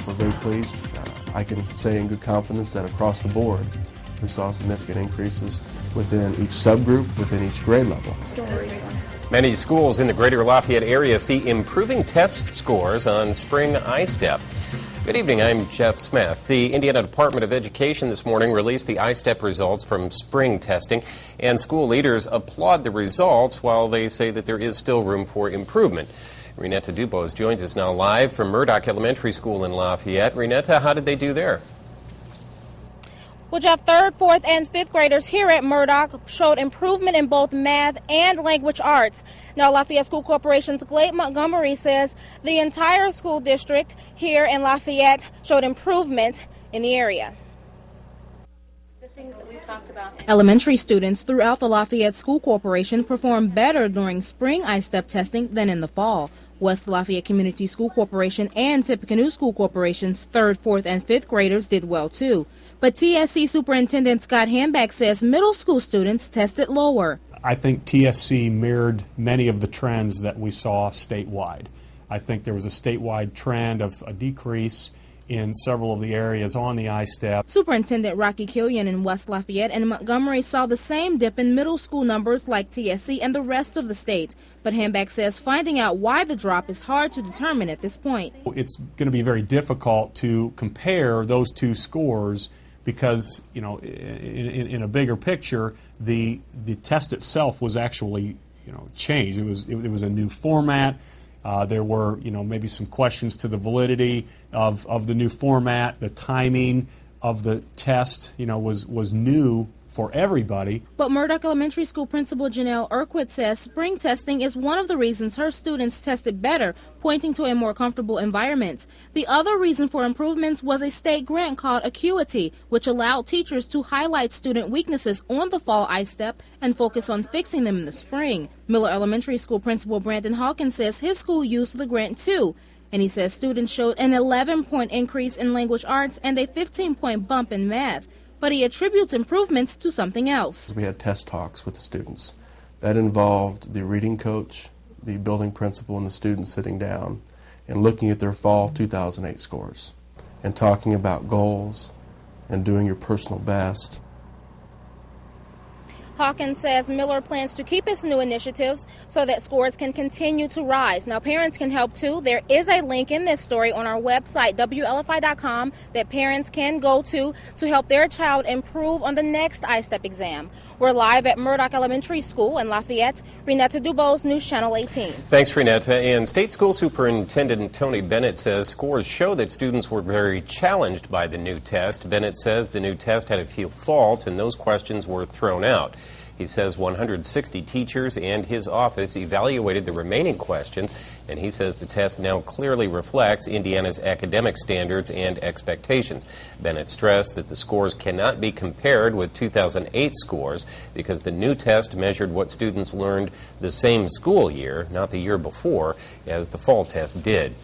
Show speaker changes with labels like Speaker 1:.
Speaker 1: We're very pleased. I can say in good confidence that across the board, we saw significant increases within each subgroup, within each grade level.
Speaker 2: Many schools in the greater Lafayette area see improving test scores on spring ISTEP. Good evening, I'm Jeff Smith. The Indiana Department of Education this morning released the ISTEP results from spring testing, and school leaders applaud the results while they say that there is still room for improvement. Renetta DuBose joins us now live from Murdoch Elementary School in Lafayette. Renetta, how did they do there?
Speaker 3: Well, Jeff, 3rd, 4th, and 5th graders here at Murdoch showed improvement in both math and language arts. Now, Lafayette School Corporation's Glade Montgomery says the entire school district here in Lafayette showed improvement in the area. The things that we've talked about. Elementary students throughout the Lafayette School Corporation performed better during spring ISTEP testing than in the fall. West Lafayette Community School Corporation and Tippecanoe School Corporation's 3rd, 4th, and 5th graders did well, too. But TSC Superintendent Scott Hanback says middle school students tested lower.
Speaker 4: I think TSC mirrored many of the trends that we saw statewide. I think there was a statewide trend of a decrease in several of the areas on the ISTEP.
Speaker 3: Superintendent Rocky Killian in West Lafayette and Montgomery saw the same dip in middle school numbers like TSC and the rest of the state. But Hanback says finding out why the drop is hard to determine at this point.
Speaker 4: It's going to be very difficult to compare those two scores because, you know, in a bigger picture, the test itself was actually, you know, changed. It was a new format. There were, you know, maybe some questions to the validity of the new format. The timing of the test, you know, was new for everybody.
Speaker 3: But Murdoch Elementary School Principal Janelle Urquhart says spring testing is one of the reasons her students tested better, pointing to a more comfortable environment. The other reason for improvements was a state grant called Acuity, which allowed teachers to highlight student weaknesses on the fall ISTEP and focus on fixing them in the spring. Miller Elementary School Principal Brandon Hawkins says his school used the grant too. And he says students showed an 11-point increase in language arts and a 15-point bump in math. But he attributes improvements to something else.
Speaker 1: We had test talks with the students. That involved the reading coach, the building principal, and the students sitting down and looking at their fall 2008 scores and talking about goals and doing your personal best.
Speaker 3: Hawkins says Miller plans to keep its new initiatives so that scores can continue to rise. Now, parents can help too. There is a link in this story on our website, WLFI.com, that parents can go to help their child improve on the next ISTEP exam. We're live at Murdoch Elementary School in Lafayette. Renetta DuBose, News Channel 18.
Speaker 2: Thanks, Renetta. And State School Superintendent Tony Bennett says scores show that students were very challenged by the new test. Bennett says the new test had a few faults and those questions were thrown out. He says 160 teachers and his office evaluated the remaining questions, and he says the test now clearly reflects Indiana's academic standards and expectations. Bennett stressed that the scores cannot be compared with 2008 scores because the new test measured what students learned the same school year, not the year before, as the fall test did.